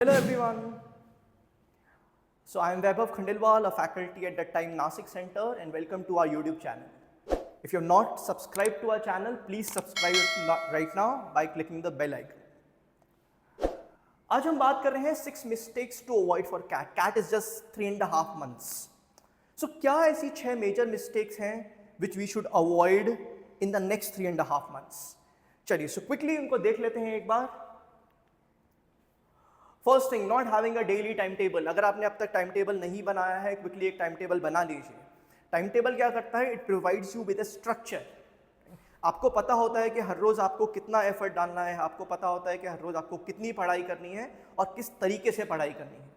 Hello everyone. So I am Vaibhav Khandelwal, a faculty at the Time Nasik Center, and welcome to our YouTube channel. If you have not subscribed to our channel, please subscribe right now by clicking the bell icon. आज हम बात कर रहे हैं 6 mistakes to avoid for cat. Cat is just 3.5 months. So क्या ऐसी 6 major mistakes हैं which we should avoid in the next 3.5 months? चलिए, so quickly उनको देख लेते हैं एक बार. First thing, not having a daily time table. अगर आपने अब तक टाइम टेबल नहीं बनाया है, क्विकली एक टाइम टेबल बना लीजिए. टाइम टेबल क्या करता है? It provides you with a structure. आपको पता होता है कि हर रोज आपको कितना एफर्ट डालना है, आपको पता होता है कि हर रोज आपको कितनी पढ़ाई करनी है और किस तरीके से पढ़ाई करनी है.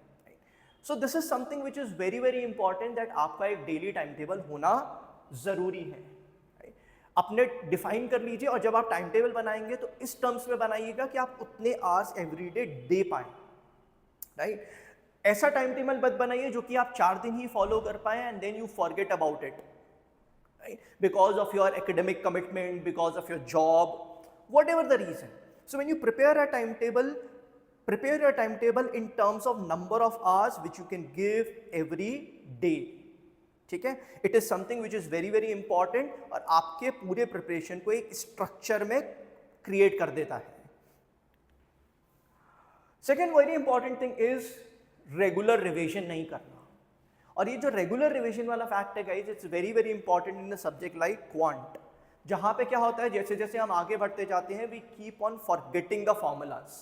So this is something which is very very important, that आपका एक डेली टाइम टेबल होना जरूरी है. अपने डिफाइन कर लीजिए, और जब आप टाइम टेबल बनाएंगे तो इस टर्म्स में बनाइएगा कि आप उतने आवर्स एवरीडे दे पाएं. राइट ऐसा टाइम टेबल मत बनाइए जो कि आप 4 दिन ही फॉलो कर पाए and then you forget about it, right, because of your academic commitment, because of your job, whatever the reason. So when you prepare a time table in terms of number of hours which you can give every day. ठीक है, it is something which is very very important और आपके पूरे preparation को एक structure में create कर देता है. Second very important thing is regular revision नहीं करना. और ये जो रेगुलर रिविजन वाला फैक्ट है guys, it's very very important in the subject like quant, जहां पे क्या होता है, जैसे जैसे हम आगे बढ़ते जाते हैं, we keep on forgetting the formulas,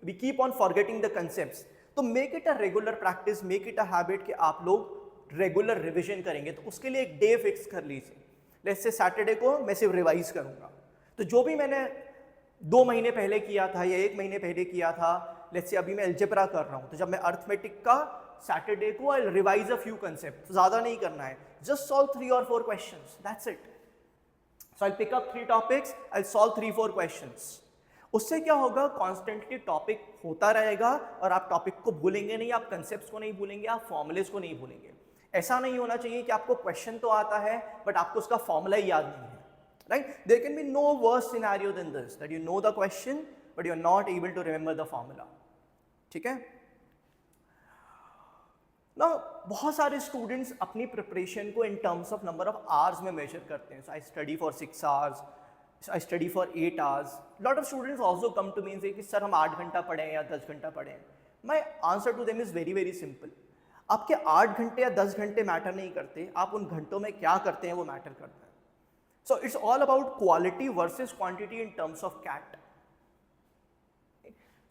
we keep on forgetting the concepts. तो make it a regular practice, make it a habit कि आप लोग रेगुलर रिविजन करेंगे. तो उसके लिए एक डे फिक्स कर लीजिए. लेट्स से सैटरडे को मैं सिर्फ रिवाइज करूंगा. तो जो भी मैंने 2 महीने पहले किया था या 1 महीने पहले किया था, लेट्स से अभी मैं अलजेब्रा कर रहा हूं, तो जब मैं अर्थमेटिक का सैटरडे को I revise a few concept. ज्यादा नहीं करना है, just solve 3 or 4 questions, that's it. So I pick up 3 topics, I solve 3-4 questions. उससे क्या होगा, कॉन्स्टेंटली टॉपिक होता रहेगा और आप टॉपिक को भूलेंगे नहीं, आप कंसेप्ट को नहीं भूलेंगे, आप फॉर्मुलेस को नहीं भूलेंगे. ऐसा नहीं होना चाहिए कि आपको क्वेश्चन तो आता है बट आपको उसका फॉर्मूला ही याद नहीं है. Right? There can be no worse scenario than this, that you know the question but you are not able to remember the formula. ठीक है? Now बहुत सारे students अपनी preparation को in terms of number of hours में measure करते हैं. So I study for 6 hours, I study for 8 hours. Lot of students also come to me and say कि सर हम 8 घंटा पढ़ें या 10 घंटा पढ़ें. My answer to them is very very simple. आपके 8 घंटे या 10 घंटे मैटर नहीं करते, आप उन घंटों में क्या करते हैं वो मैटर करता है. So it's all about quality versus quantity in terms of CAT.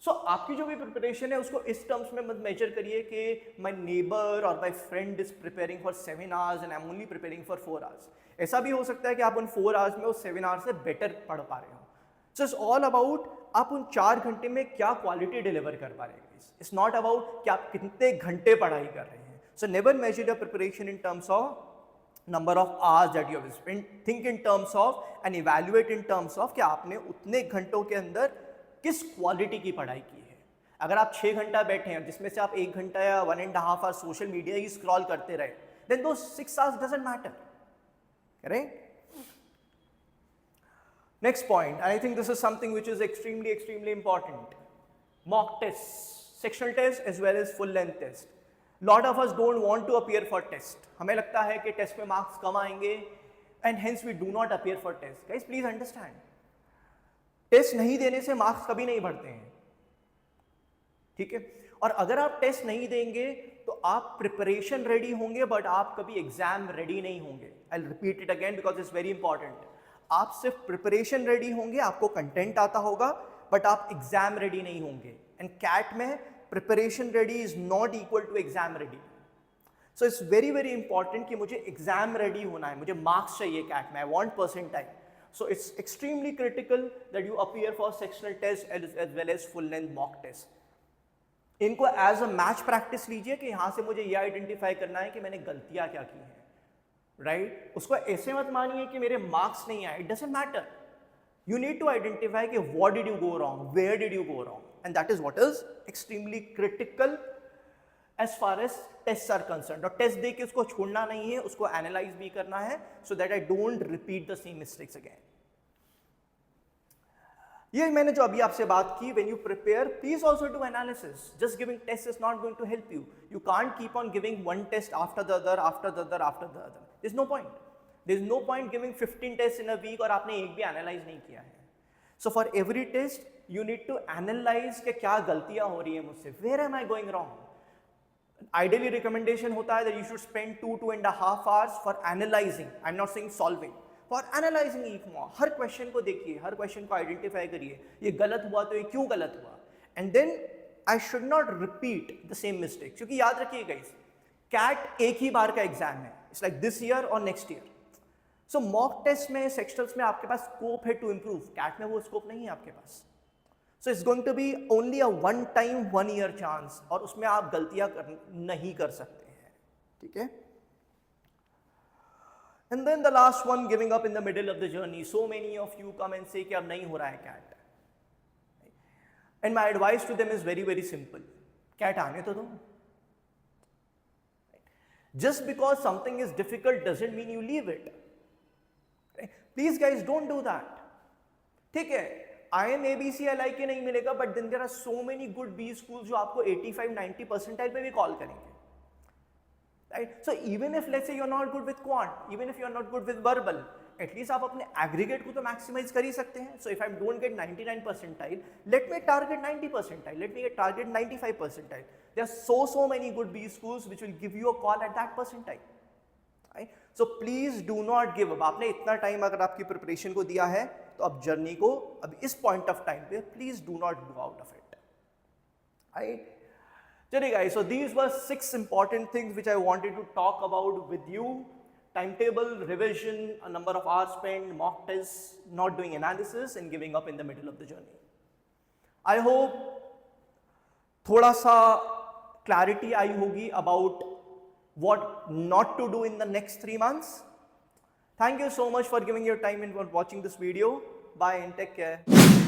So आपकी जो भी प्रिपरेशन है उसको इस टर्म्स में मत मेजर करिए कि my neighbor or my friend is preparing for 7 hours and I'm only preparing for 4 hours. ऐसा भी हो सकता है कि आप उन 4 hours में उस 7 hours से बेटर पढ़ पा रहे हो. So it's all about आप उन 4 घंटे में क्या क्वालिटी डिलीवर कर पा रहे हैं. It's not about कि आप कितने घंटे पढ़ाई कर रहे हैं. So never measure your preparation in terms of number of hours that you have spent. Think in terms of and evaluate in terms of कि आपने उतने घंटों के अंदर किस क्वालिटी की पढ़ाई की है. अगर आप 6 घंटा बैठे हैं जिसमें से आप 1 घंटा या 1.5 आवर सोशल मीडिया ही स्क्रॉल करते रहे, then those 6 hours doesn't matter, right? Next point, and I think this is something which is extremely important. Mock tests, sectional test as well as full length test. Lot of us don't want to appear for test. हमें लगता है कि test में marks कम आएंगे and hence we do not appear for test. Guys, please understand. Test नहीं देने से marks कभी नहीं बढ़ते हैं. ठीक है, और अगर आप टेस्ट नहीं देंगे तो आप प्रिपरेशन रेडी होंगे बट आप कभी एग्जाम रेडी नहीं होंगे. I repeat it again because it's very important. आप सिर्फ प्रिपरेशन रेडी होंगे, आपको कंटेंट आता होगा बट आप एग्जाम रेडी नहीं होंगे. एंड कैट में preparation ready is not equal to exam ready. So it's very very important कि मुझे exam ready होना है, मुझे marks चाहिए CAT में, I want percentile. So it's extremely critical that you appear for sectional test as well as full length mock test. इनको as a match practice लीजिए कि यहाँ से मुझे ये identify करना है कि मैंने गलतियाँ क्या की हैं, right? उसको ऐसे मत मानिए कि मेरे marks नहीं आए, it doesn't matter. You need to identify कि what did you go wrong, where did you go wrong, and that is what is extremely critical as far as tests are concerned. और test दे के उसको छोड़ना नहीं है, उसको analyse भी करना है so that I don't repeat the same mistakes again. ये मैंने जो अभी आपसे बात की, when you prepare, please also do analysis. Just giving tests is not going to help you. You can't keep on giving one test after the other, after the other, after the other. There's no point. There's no point giving 15 tests in a week और आपने एक भी analyze नहीं किया है. So for every test, you need to analyze कि क्या गलतियां हो रही है मुझसे. Where am I going wrong? Ideally, recommendation होता है that you should spend 2.5 hours for analyzing. I'm not saying solving. For analysing each more. Her question को देखिए, हर क्वेश्चन को आइडेंटिफाई करिए, ये गलत हुआ तो ये क्यों गलत हुआ, and then I should not repeat the same mistake. क्योंकि याद रखिए गाइस, कैट एक ही बार का एग्जाम है, इट्स लाइक दिस ईयर और next year. So mock test में, सेक्शनल्स में आपके पास स्कोप है टू इंप्रूव, कैट में वो स्कोप नहीं है आपके पास. So it's going to be only a one time 1 year chance, और उसमें आप गलतियां नहीं कर सकते हैं. ठीक है. And then the last one, giving up in the middle of the journey. So many of you come and say कि अब नहीं हो रहा है CAT. And my advice to them is very, very simple. CAT आने तो दो. Just because something is difficult doesn't mean you leave it. Please guys, don't do that. ठीक है, IIM ABCLI के नहीं मिलेगा, but then there are so many good B schools जो आपको 85-90 percentile पे भी कॉल करेंगे. Right? So even if let's say you're not good with quant, even if you're not good with verbal, at least आप अपने aggregate को तो maximize कर ही सकते हैं. So if I don't get 99 percentile, let me target 90 percentile, let me get target 95 percentile. There are so many good B schools which will give you a call at that percentile. Right? So please do not give up. आपने इतना time अगर आपकी preparation को दिया है, तो अब journey को अब इस पॉइंट ऑफ टाइम पे please do not go out of it. Right. चलिए guys, so these were 6 important things which I wanted to talk about with you. Timetable, revision, a number of hours spent, mock tests, not doing analysis, and giving up in the middle of the journey. I hope थोड़ा सा clarity आई होगी about what not to do in the next 3 months. Thank you so much for giving your time and for watching this video. Bye and take care.